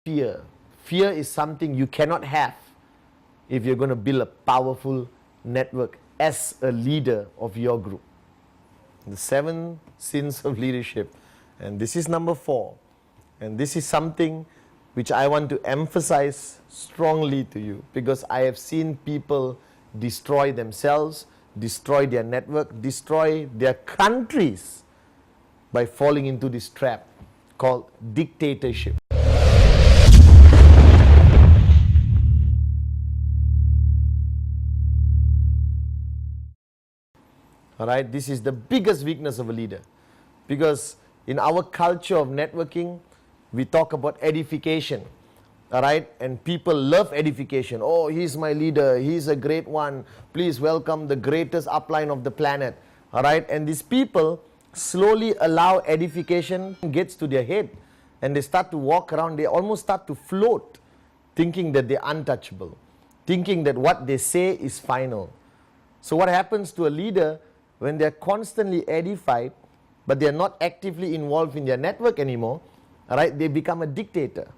fear. Fear is something you cannot have if you're going to build a powerful network as a leader of your group. The 7 sins of leadership, and this is number 4, and this is something which I want to emphasize strongly to you, because I have seen people destroy themselves, destroy their network, destroy their countries by falling into this trap called dictatorship. Alright, this is the biggest weakness of a leader, because in our culture of networking, we talk about edification. Alright, and people love edification. Oh, he's my leader, he's a great one, please welcome the greatest upline of the planet. Alright, and these people slowly allow edification gets to their head, and they start to walk around, they almost start to float, thinking that they're untouchable, thinking that what they say is final. So what happens to a leader when they're constantly edified, but they're not actively involved in their network anymore? Alright, they become a dictator.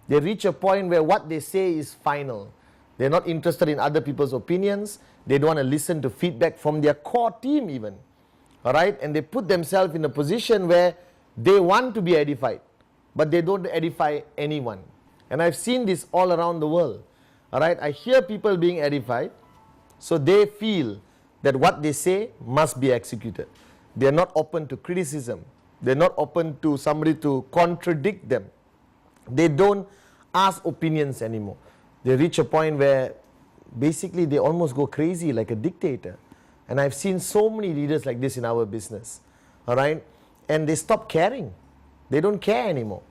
They reach a point where what they say is final. They're not interested in other people's opinions. They don't want to listen to feedback from their core team even. Alright, and they put themselves in a position where they want to be edified, but they don't edify anyone. And I've seen this all around the world. Alright, I hear people being edified, so they feel that what they say must be executed. They are not open to criticism. They're not open to somebody to contradict them. They don't ask opinions anymore. They reach a point where basically they almost go crazy like a dictator. And I've seen so many leaders like this in our business. Alright? And they stop caring. They don't care anymore.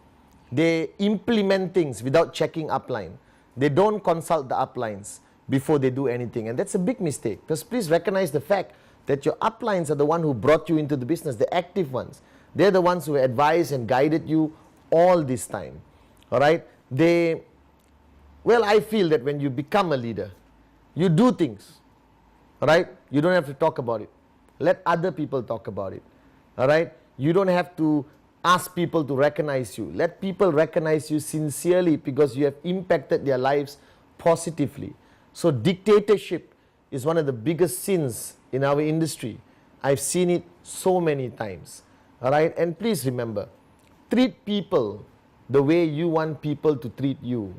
They implement things without checking upline. They don't consult the uplines before they do anything, and that's a big mistake, because please recognize the fact that your uplines are the one who brought you into the business, the active ones. They're the ones who advised and guided you all this time. Alright, I feel that when you become a leader, you do things. Alright, you don't have to talk about it. Let other people talk about it. Alright, you don't have to ask people to recognize you. Let people recognize you sincerely, because you have impacted their lives positively. So dictatorship is one of the biggest sins in our industry. I've seen it so many times. Alright, and please remember, treat people the way you want people to treat you.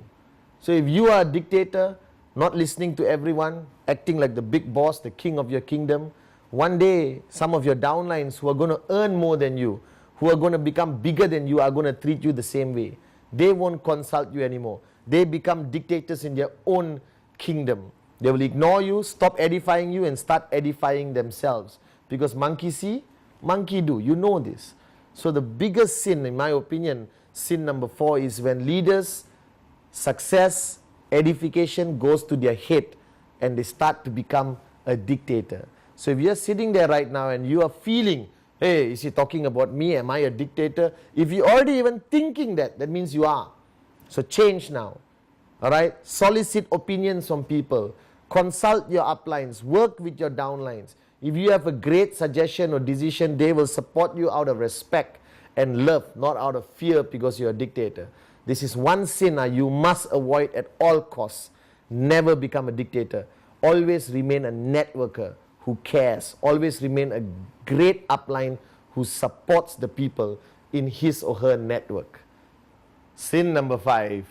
So if you are a dictator, not listening to everyone, acting like the big boss, the king of your kingdom, one day some of your downlines who are going to earn more than you, who are going to become bigger than you, are going to treat you the same way. They won't consult you anymore. They become dictators in their own kingdom. They will ignore you, stop edifying you, and start edifying themselves. Because monkey see, monkey do. You know this. So the biggest sin, in my opinion, sin number 4, is when leaders' success, edification goes to their head and they start to become a dictator. So if you're sitting there right now and you are feeling, hey, is he talking about me? Am I a dictator? If you're already even thinking that, that means you are. So change now. Alright, solicit opinions from people, consult your uplines, work with your downlines. If you have a great suggestion or decision, they will support you out of respect and love, not out of fear because you're a dictator. This is one sin you must avoid at all costs. Never become a dictator. Always remain a networker who cares. Always remain a great upline who supports the people in his or her network. Sin number 5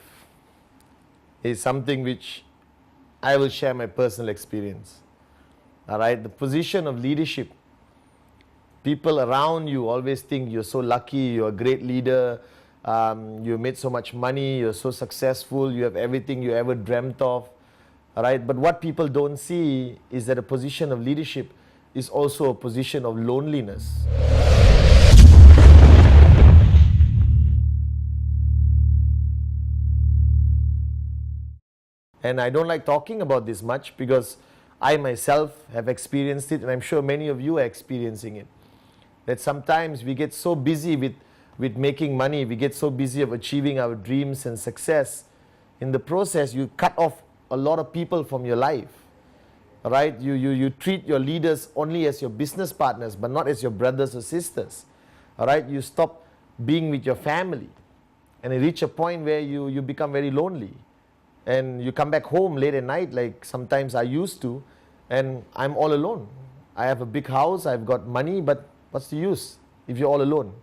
is something which I will share my personal experience. Alright, the position of leadership. People around you always think you're so lucky, you're a great leader, you made so much money, you're so successful, you have everything you ever dreamt of. Alright, but what people don't see is that a position of leadership is also a position of loneliness. And I don't like talking about this much because I myself have experienced it, and I'm sure many of you are experiencing it. That sometimes we get so busy with making money, we get so busy of achieving our dreams and success. In the process, you cut off a lot of people from your life. Alright? You treat your leaders only as your business partners, but not as your brothers or sisters. Alright? You stop being with your family. and you reach a point where you become very lonely, and you come back home late at night, like sometimes I used to, and I'm all alone. I have a big house, I've got money, but what's the use if you're all alone?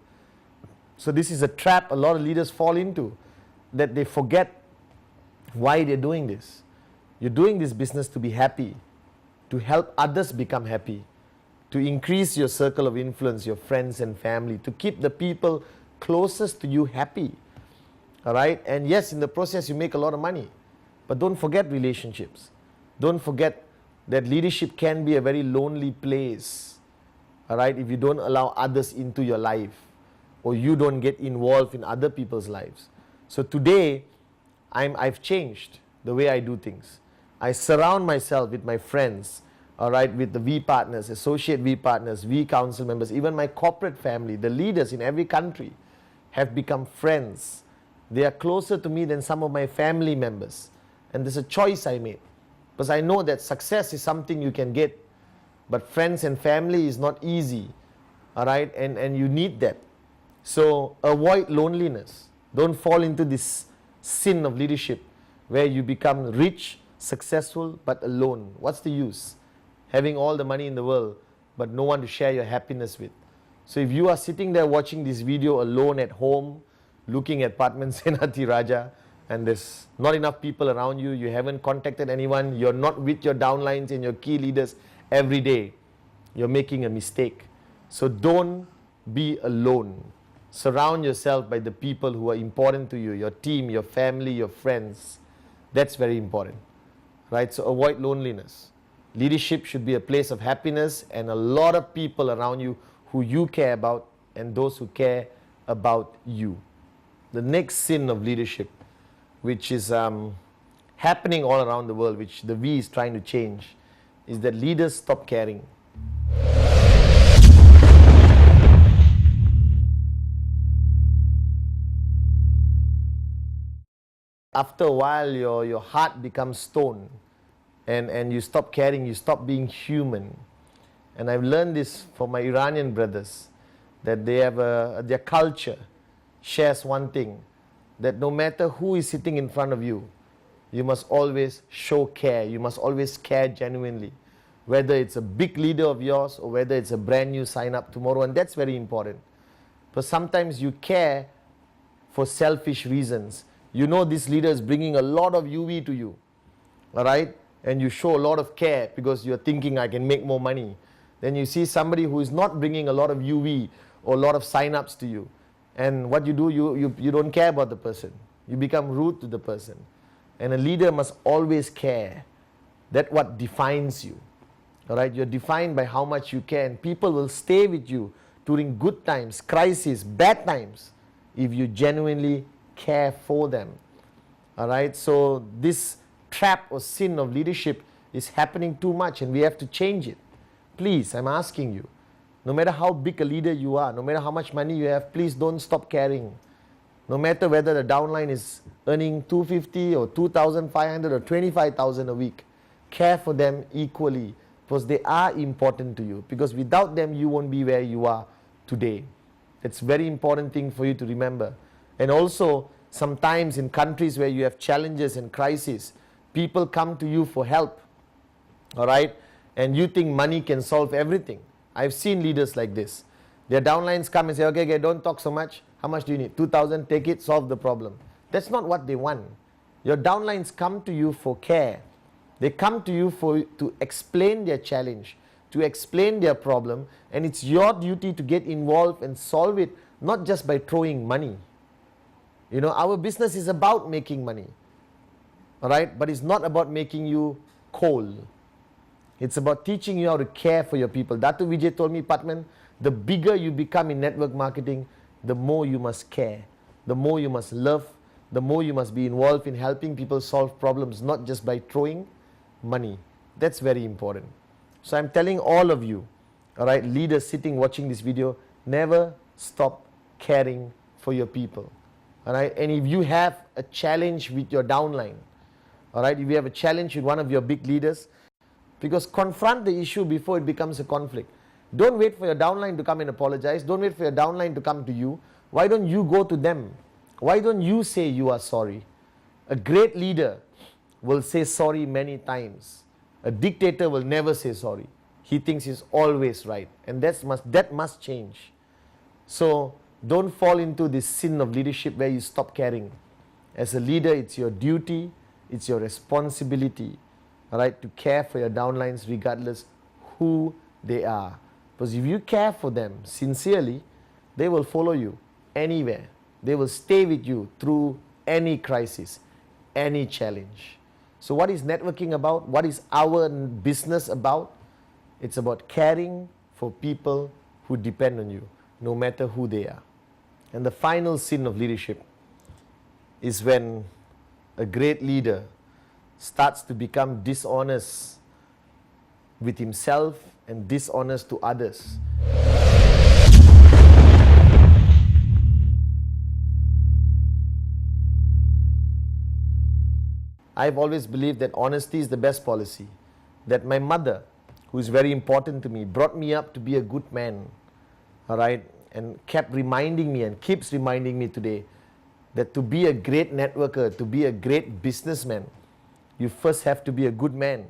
So this is a trap a lot of leaders fall into, that they forget why they're doing this. You're doing this business to be happy, to help others become happy, to increase your circle of influence, your friends and family, to keep the people closest to you happy. All right? And yes, in the process you make a lot of money, but don't forget relationships. Don't forget that leadership can be a very lonely place. All right? If you don't allow others into your life, or you don't get involved in other people's lives. So today, I've changed the way I do things. I surround myself with my friends, all right, with the V partners, associate V partners, V council members, even my corporate family, the leaders in every country have become friends. They are closer to me than some of my family members. And there's a choice I made, because I know that success is something you can get, but friends and family is not easy, all right, and you need that. So avoid loneliness. Don't fall into this sin of leadership where you become rich, successful, but alone. What's the use? Having all the money in the world, but no one to share your happiness with. So if you are sitting there watching this video alone at home, looking at Padman Senati Raja, and there's not enough people around you, you haven't contacted anyone, you're not with your downlines and your key leaders every day, you're making a mistake. So don't be alone. Surround yourself by the people who are important to you, your team, your family, your friends. That's very important, right? So avoid loneliness. Leadership should be a place of happiness and a lot of people around you who you care about and those who care about you. The next sin of leadership, which is happening all around the world, which the V is trying to change, is that leaders stop caring. After a while, your heart becomes stone, and you stop caring, you stop being human. And I've learned this from my Iranian brothers, that they have their culture shares one thing, that no matter who is sitting in front of you, you must always show care. You must always care genuinely, whether it's a big leader of yours or whether it's a brand new sign up tomorrow. And that's very important, because sometimes you care for selfish reasons. You know this leader is bringing a lot of UV to you, all right? And you show a lot of care because you're thinking, I can make more money. Then you see somebody who is not bringing a lot of UV or a lot of sign-ups to you. And what you do, you don't care about the person. You become rude to the person. And a leader must always care. That's what defines you, all right? You're defined by how much you care. And people will stay with you during good times, crises, bad times, if you genuinely care for them, all right? So this trap or sin of leadership is happening too much, and we have to change it. Please, I'm asking you, no matter how big a leader you are, no matter how much money you have, please don't stop caring. No matter whether the downline is earning 250 or 2,500 or 25,000 a week, care for them equally, because they are important to you, because without them you won't be where you are today. It's a very important thing for you to remember. And also, sometimes in countries where you have challenges and crises, people come to you for help, all right? And you think money can solve everything. I've seen leaders like this. Their downlines come and say, okay, don't talk so much. How much do you need? 2,000, take it, solve the problem. That's not what they want. Your downlines come to you for care. They come to you to explain their challenge, to explain their problem, and it's your duty to get involved and solve it, not just by throwing money. You know, our business is about making money, all right? But it's not about making you cold. It's about teaching you how to care for your people. Datu Vijay told me, Patman, the bigger you become in network marketing, the more you must care, the more you must love, the more you must be involved in helping people solve problems, not just by throwing money. That's very important. So I'm telling all of you, all right, leaders sitting watching this video, never stop caring for your people. All right, and if you have a challenge with your downline, all right, if you have a challenge with one of your big leaders, because confront the issue before it becomes a conflict. Don't wait for your downline to come and apologize. Don't wait for your downline to come to you. Why don't you go to them? Why don't you say you are sorry? A great leader will say sorry many times. A dictator will never say sorry. He thinks he's always right, and that must change. So don't fall into this sin of leadership where you stop caring. As a leader, it's your duty, it's your responsibility, all right, to care for your downlines regardless who they are. Because if you care for them sincerely, they will follow you anywhere. They will stay with you through any crisis, any challenge. So what is networking about? What is our business about? It's about caring for people who depend on you, no matter who they are. And the final sin of leadership is when a great leader starts to become dishonest with himself and dishonest to others. I've always believed that honesty is the best policy. That my mother, who is very important to me, brought me up to be a good man, all right, and kept reminding me and keeps reminding me today that to be a great networker, to be a great businessman, you first have to be a good man,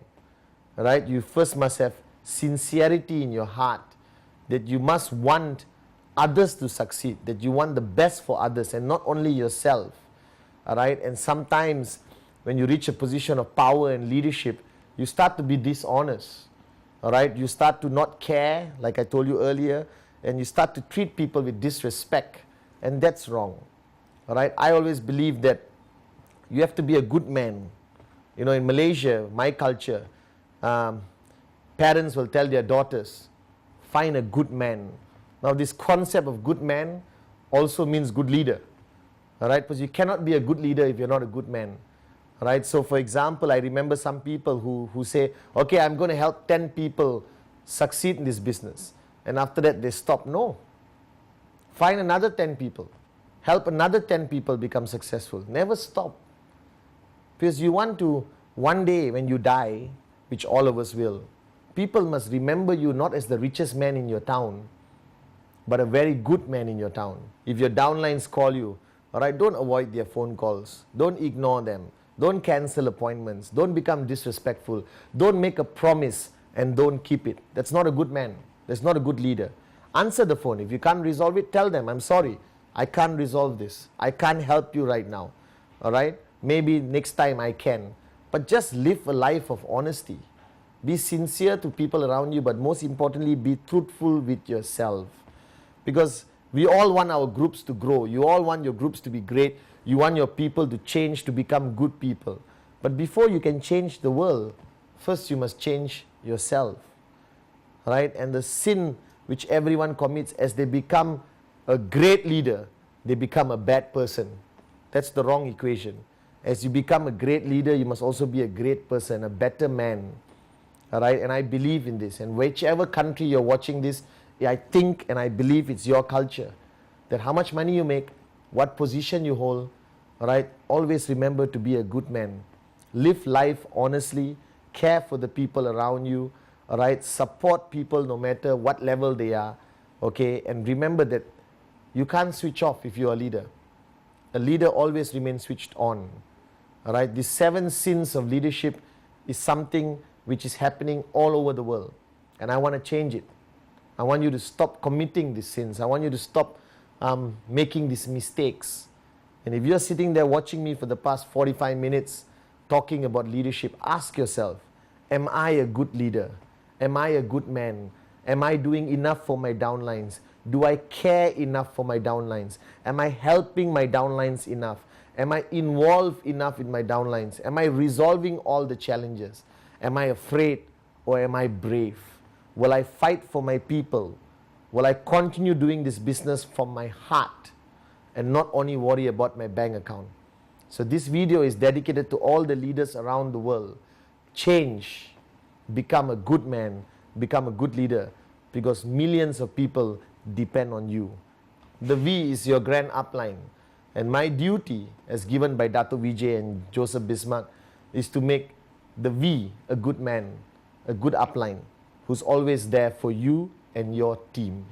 all right? You first must have sincerity in your heart, that you must want others to succeed, that you want the best for others and not only yourself, all right? And sometimes when you reach a position of power and leadership, you start to be dishonest, all right? You start to not care, like I told you earlier, and you start to treat people with disrespect, and that's wrong, all right? I always believe that you have to be a good man. You know, in Malaysia, my culture, parents will tell their daughters, find a good man. Now, this concept of good man also means good leader, all right? Because you cannot be a good leader if you're not a good man. Right? So for example, I remember some people who say, okay, I'm going to help 10 people succeed in this business. And after that, they stop. No. Find another 10 people. Help another 10 people become successful. Never stop. Because you want to, one day when you die, which all of us will, people must remember you not as the richest man in your town, but a very good man in your town. If your downlines call you, all right, don't avoid their phone calls. Don't ignore them. Don't cancel appointments. Don't become disrespectful. Don't make a promise and don't keep it. That's not a good man. That's not a good leader. Answer the phone. If you can't resolve it, tell them, I'm sorry. I can't resolve this. I can't help you right now. All right? Maybe next time I can. But just live a life of honesty. Be sincere to people around you, but most importantly, be truthful with yourself. Because we all want our groups to grow. You all want your groups to be great. You want your people to change, to become good people. But before you can change the world, first you must change yourself. Right? And the sin which everyone commits as they become a great leader, they become a bad person. That's the wrong equation. As you become a great leader, you must also be a great person, a better man. All right? And I believe in this. And whichever country you're watching this, I think and I believe it's your culture. That how much money you make, what position you hold, all right, always remember to be a good man. Live life honestly, care for the people around you, all right, support people no matter what level they are, okay, and remember that you can't switch off if you're a leader. A leader always remains switched on, all right. The 7 sins of leadership is something which is happening all over the world, and I want to change it. I want you to stop committing these sins. I want you to stop making these mistakes. And if you're sitting there watching me for the past 45 minutes talking about leadership, ask yourself, am I a good leader? Am I a good man? Am I doing enough for my downlines? Do I care enough for my downlines? Am I helping my downlines enough? Am I involved enough in my downlines? Am I resolving all the challenges? Am I afraid or am I brave? Will I fight for my people? Will I continue doing this business from my heart and not only worry about my bank account? So this video is dedicated to all the leaders around the world. Change, become a good man, become a good leader, because millions of people depend on you. The V is your grand upline, and my duty as given by Dato Vijay and Joseph Bismarck is to make the V a good man, a good upline, who's always there for you and your team.